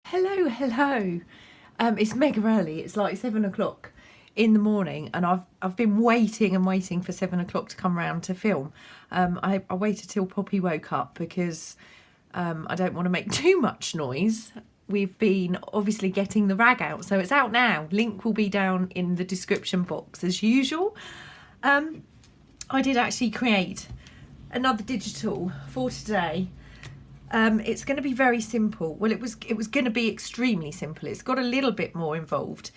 Hello, hello. It's mega early. It's like 7 o'clock in the morning, and I've been waiting and waiting for 7 o'clock to come round to film. I waited till Poppy woke up because I don't want to make too much noise. We've been obviously getting the rag out, so it's out now. Link will be down in the description box as usual. I did actually create another digital for today. It's going to be very simple. Well, it was going to be extremely simple. It's got a little bit more involved,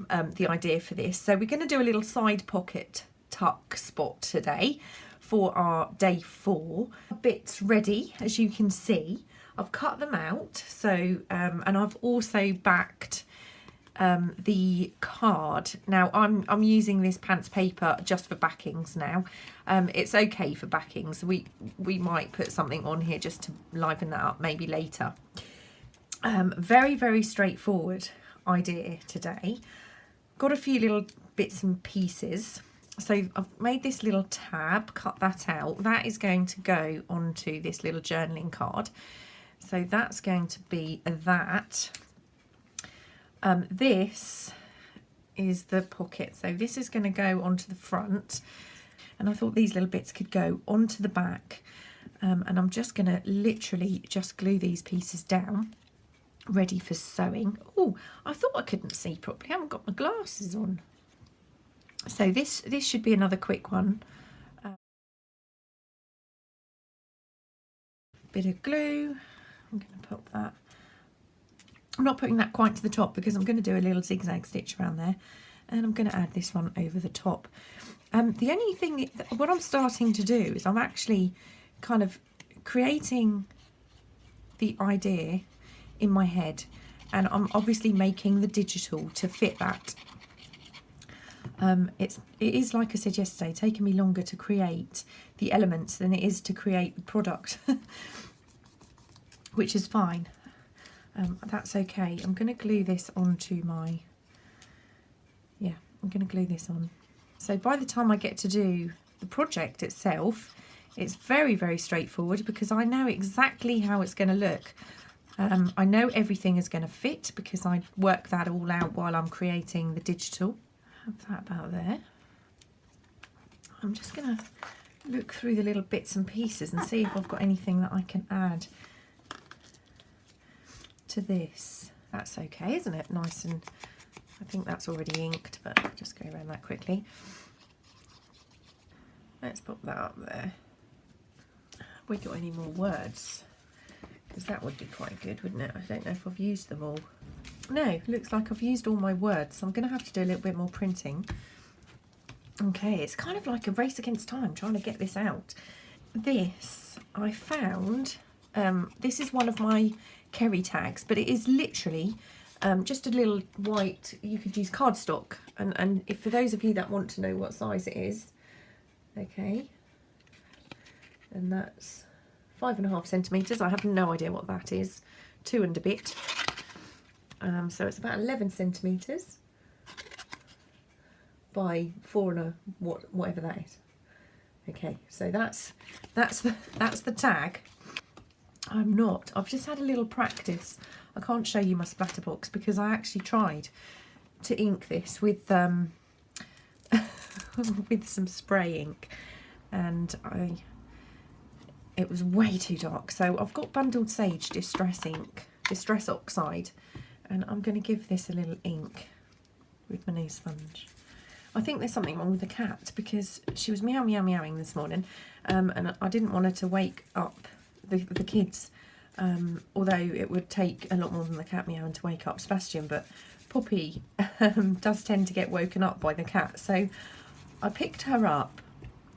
the idea for this. So we're going to do a little side pocket tuck spot today for our day 4. Bits ready, as you can see. I've cut them out. So and I've also backed the card. Now I'm using this pants paper just for backings now. It's okay for backings. We might put something on here just to liven that up maybe later. Very straightforward idea today. Got a few little bits and pieces. So I've made this little tab, cut that out. That is going to go onto this little journaling card. So that's going to be that. This is the pocket, so this is going to go onto the front, and I thought these little bits could go onto the back, and I'm just going to literally just glue these pieces down ready for sewing. Oh, I thought I couldn't see properly. I haven't got my glasses on. So this should be another quick one. Bit of glue. I'm going to pop that. I'm not putting that quite to the top because I'm going to do a little zigzag stitch around there, and I'm going to add this one over the top. The only thing, what I'm starting to do is I'm actually kind of creating the idea in my head, and I'm obviously making the digital to fit that. It is, like I said yesterday, taking me longer to create the elements than it is to create the product, which is fine. That's okay. I'm going to glue this onto my, I'm going to glue this on. So by the time I get to do the project itself, it's very straightforward because I know exactly how it's going to look. I know everything is going to fit because I work that all out while I'm creating the digital. Have that about there. I'm just going to look through the little bits and pieces and see if I've got anything that I can add to this. That's okay, isn't it? Nice, and I think that's already inked, but I'll just go around that quickly. Let's pop that up there. Have we got any more words? Because that would be quite good, wouldn't it? I don't know if I've used them all. No, looks like I've used all my words, so I'm going to have to do a little bit more printing. Okay, it's kind of like a race against time trying to get this out. This I found, this is one of my Kerry tags, but it is literally just a little white, you could use cardstock, and if for those of you that want to know what size it is, okay, and that's 5.5 centimetres. I have no idea what that is. 2 and a bit. So it's about 11 centimetres by 4 and a whatever that is. Okay, so that's the tag. I've just had a little practice. I can't show you my splatter box because I actually tried to ink this with with some spray ink, and it was way too dark. So I've got Bundled Sage Distress Oxide, and I'm going to give this a little ink with my new sponge. I think there's something wrong with the cat because she was meowing this morning, and I didn't want her to wake up the kids, although it would take a lot more than the cat meowing to wake up Sebastian, but Poppy does tend to get woken up by the cat. So I picked her up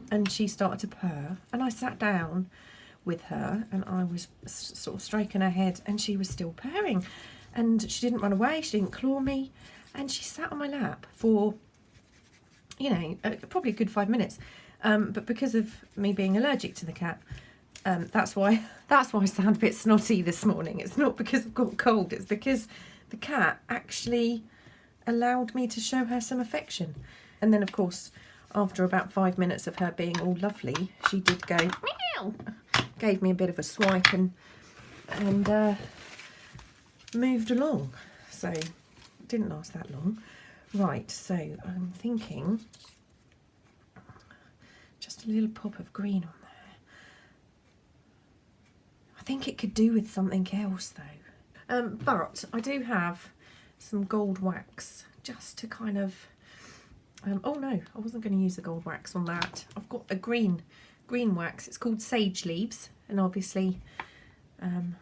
and she started to purr, and I sat down with her and I was sort of stroking her head, and she was still purring, and she didn't run away, she didn't claw me, and she sat on my lap for, you know, probably a good 5 minutes, but because of me being allergic to the cat, that's why I sound a bit snotty this morning. It's not because I've got a cold, it's because the cat actually allowed me to show her some affection. And then of course, after about 5 minutes of her being all lovely, she did go meow, gave me a bit of a swipe, and moved along. So it didn't last that long. Right, so I'm thinking just a little pop of green on there. I think it could do with something else though. But I do have some gold wax just to kind of, oh no, I wasn't going to use the gold wax on that. I've got a green wax. It's called Sage Leaves, and obviously I'm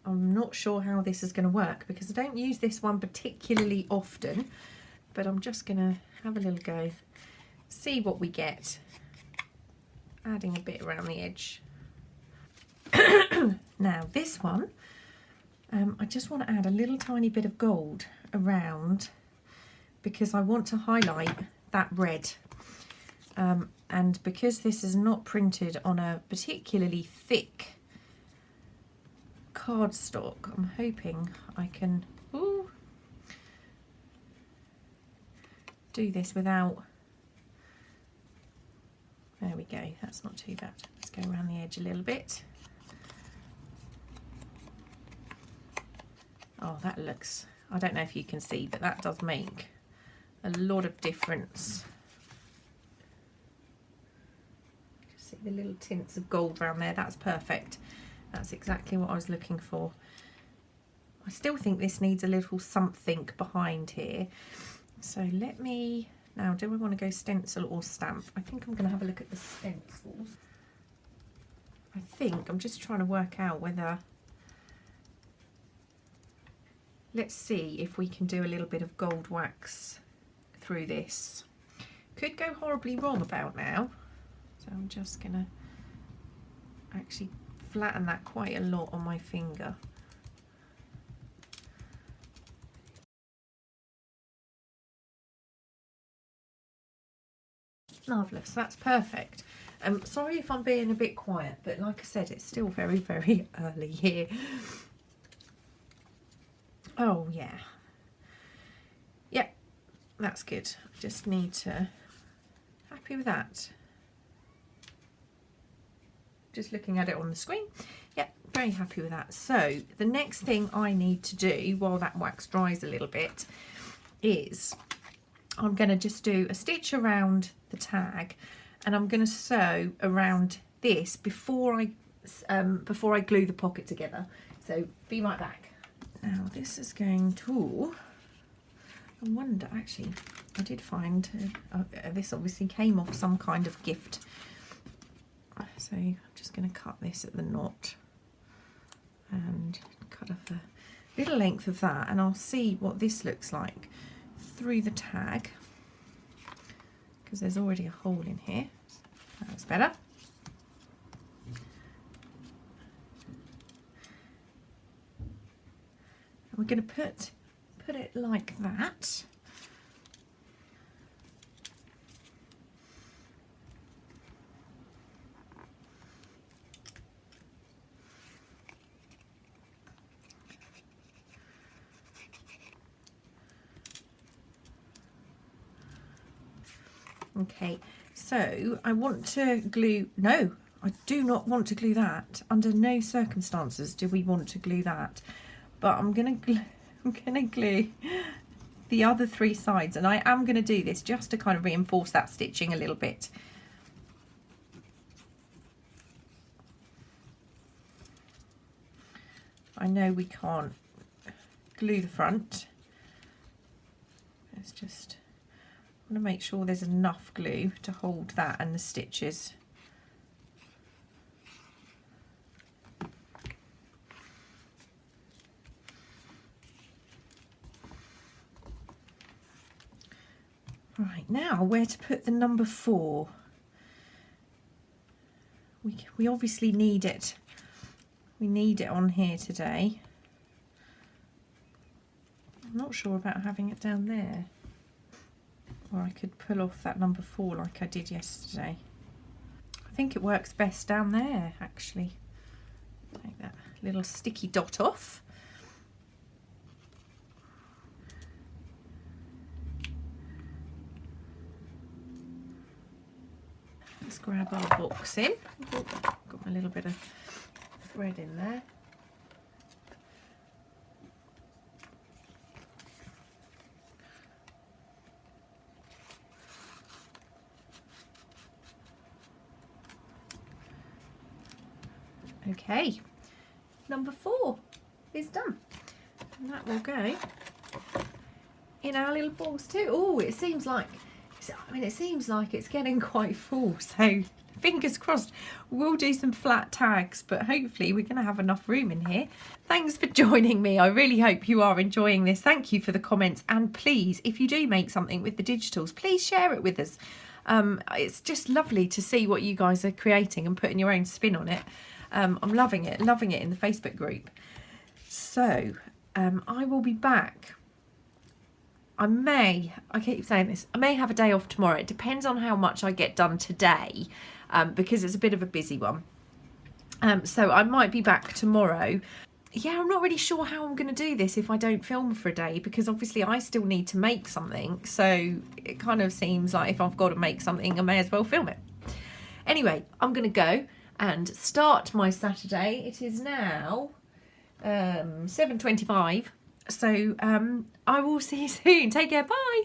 not sure how this is going to work because I don't use this one particularly often, but I'm just going to have a little go, see what we get, adding a bit around the edge. Now this one, I just want to add a little tiny bit of gold around because I want to highlight that red. And because this is not printed on a particularly thick cardstock, I'm hoping I can do this without, there we go, that's not too bad. Let's go around the edge a little bit. Oh, that looks, I don't know if you can see, but that does make a lot of difference. Just see the little tints of gold around there, that's perfect. That's exactly what I was looking for. I still think this needs a little something behind here. So let me, now do I want to go stencil or stamp? I think I'm going to have a look at the stencils. I think I'm just trying to work out whether, let's see if we can do a little bit of gold wax through this. Could go horribly wrong about now. So I'm just going to actually flatten that quite a lot on my finger. Marvellous, that's perfect. Sorry if I'm being a bit quiet, but like I said, it's still very, very early here. Oh yeah. Yep, that's good. I just need to, happy with that. Just looking at it on the screen. Yep, very happy with that. So the next thing I need to do while that wax dries a little bit is I'm going to just do a stitch around the tag, and I'm going to sew around this before I glue the pocket together. So be right back. Now this is going to, I wonder, actually I did find this obviously came off some kind of gift, so I'm just going to cut this at the knot and cut off a little length of that, and I'll see what this looks like through the tag because there's already a hole in here. That's better. And we're going to put it like that. Okay, so I want to glue, no, I do not want to glue that. Under no circumstances do we want to glue that. But I'm gonna glue the other three sides, and I am gonna do this just to kind of reinforce that stitching a little bit. I know we can't glue the front. Let's just want to make sure there's enough glue to hold that and the stitches. Right, now where to put the number 4. We obviously need it. We need it on here today. I'm not sure about having it down there. Or I could pull off that number 4 like I did yesterday. I think it works best down there, actually. Take that little sticky dot off. Let's grab our box in. Oh, got a little bit of thread in there. Okay, number 4 is done. And that will go in our little balls too. Oh, it seems like it's getting quite full, so fingers crossed we'll do some flat tags, but hopefully we're going to have enough room in here. Thanks for joining me. I really hope you are enjoying this. Thank you for the comments, and please, if you do make something with the digitals, please share it with us. It's just lovely to see what you guys are creating and putting your own spin on it. I'm loving it in the Facebook group. So I will be back. I keep saying this, I may have a day off tomorrow. It depends on how much I get done today, because it's a bit of a busy one. So I might be back tomorrow. Yeah, I'm not really sure how I'm going to do this if I don't film for a day, because obviously I still need to make something. So it kind of seems like if I've got to make something, I may as well film it. Anyway, I'm going to go and start my Saturday. It is now 7:25. So I will see you soon. Take care. Bye.